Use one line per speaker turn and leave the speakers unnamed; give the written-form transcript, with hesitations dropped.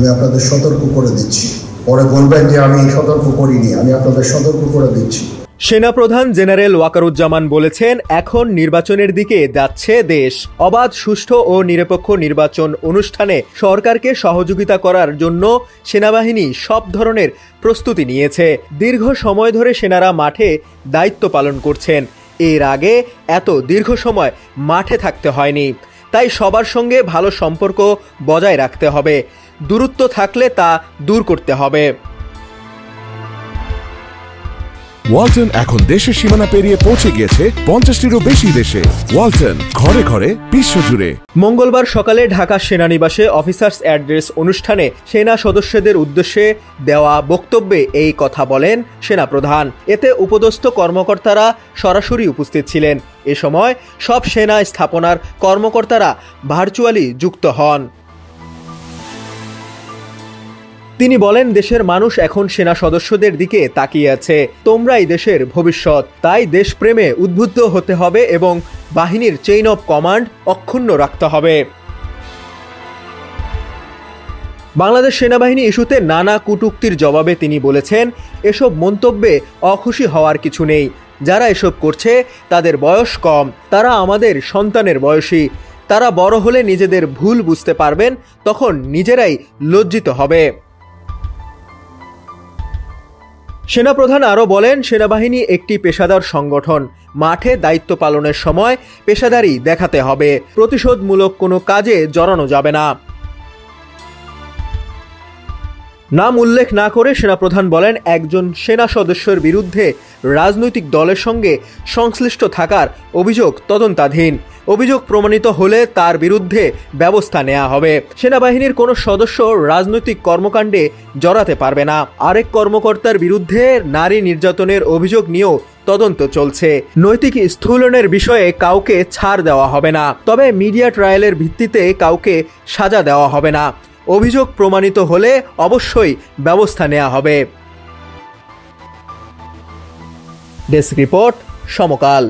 আমি আপনাদের সতর্ক করে দিচ্ছি, পরে বলবেন যে আমি সতর্ক করিনি, আমি আপনাদের সতর্ক করে দিচ্ছি।
সেনাপ্রধান জেনারেল ওয়াকারুজ্জামান বলেছেন, এখন নির্বাচনের দিকে যাচ্ছে দেশ। অবাধ, সুষ্ঠু ও নিরপেক্ষ নির্বাচন অনুষ্ঠানে সরকারকে সহযোগিতা করার জন্য সেনাবাহিনী সব ধরনের প্রস্তুতি নিয়েছে। দীর্ঘ সময় ধরে সেনারা মাঠে দায়িত্ব পালন করছেন। এর আগে এত দীর্ঘ সময় মাঠে থাকতে হয়নি। তাই সবার সঙ্গে ভালো সম্পর্ক বজায় রাখতে হবে। দূরত্ব থাকলে তা দূর করতে হবে।
ওয়ালটন এখন দেশের সীমানা পেরিয়ে পৌঁছে গিয়েছে 50টিরও বেশি দেশে। ওয়ালটন, ঘরে ঘরে, বিশ্বজুড়ে।
মঙ্গলবার সকালে ঢাকা সেনানিবাসে অফিসার্স অ্যাড্রেস অনুষ্ঠানে সেনা সদস্যদের উদ্দেশ্যে দেওয়া বক্তব্যে এই কথা বলেন সেনাপ্রধান। এতে উপদস্থ কর্মকর্তারা সরাসরি উপস্থিত ছিলেন। এ সময় সব সেনা স্থাপনার কর্মকর্তারা ভার্চুয়ালি যুক্ত হন। তিনি বলেন, দেশের মানুষ এখন সেনা সদস্যদের দিকে তাকিয়ে আছে। তোমরাই দেশের ভবিষ্যৎ। তাই দেশপ্রেমে উদ্বুদ্ধ হতে হবে এবং বাহিনীর চেইন অফ কমান্ড অক্ষুণ্ণ রাখতে হবে। বাংলাদেশ সেনাবাহিনী ইস্যুতে নানা কটূক্তির জবাবে তিনি বলেছেন, এসব মন্তব্যে অখুশি হওয়ার কিছু নেই। যারা এসব করছে তাদের বয়স কম, তারা আমাদের সন্তানের বয়সী। তারা বড় হলে নিজেদের ভুল বুঝতে পারবেন, তখন নিজেরাই লজ্জিত হবে। সেনাপ্রধান আরও বলেন, সেনাবাহিনী একটি পেশাদার সংগঠন। মাঠে দায়িত্ব পালনের সময় পেশাদারি দেখাতে হবে। প্রতিশোধমূলক কোনো কাজে জড়ানো যাবে না। নাম উল্লেখ না করে সেনাপ্রধান বলেন, একজন সেনা সদস্যের বিরুদ্ধে রাজনৈতিক দলের সঙ্গে সংশ্লিষ্ট থাকার অভিযোগ তদন্তাধীন। অভিযোগ প্রমাণিত হলে তার বিরুদ্ধে ব্যবস্থা নেওয়া হবে। সেনাবাহিনীর কোনো সদস্য রাজনৈতিক কর্মকাণ্ডে জড়াতে পারবে না। আরেক কর্মকর্তার বিরুদ্ধে নারী নির্যাতনের অভিযোগ নিয়েও তদন্ত চলছে। নৈতিক স্থূলনের বিষয়ে কাউকে ছাড় দেওয়া হবে না, তবে মিডিয়া ট্রায়ালের ভিত্তিতে কাউকে সাজা দেওয়া হবে না। অভিযোগ প্রমাণিত হলে অবশ্যই ব্যবস্থা নেওয়া হবে। ডেস্ক রিপোর্ট, সমকাল।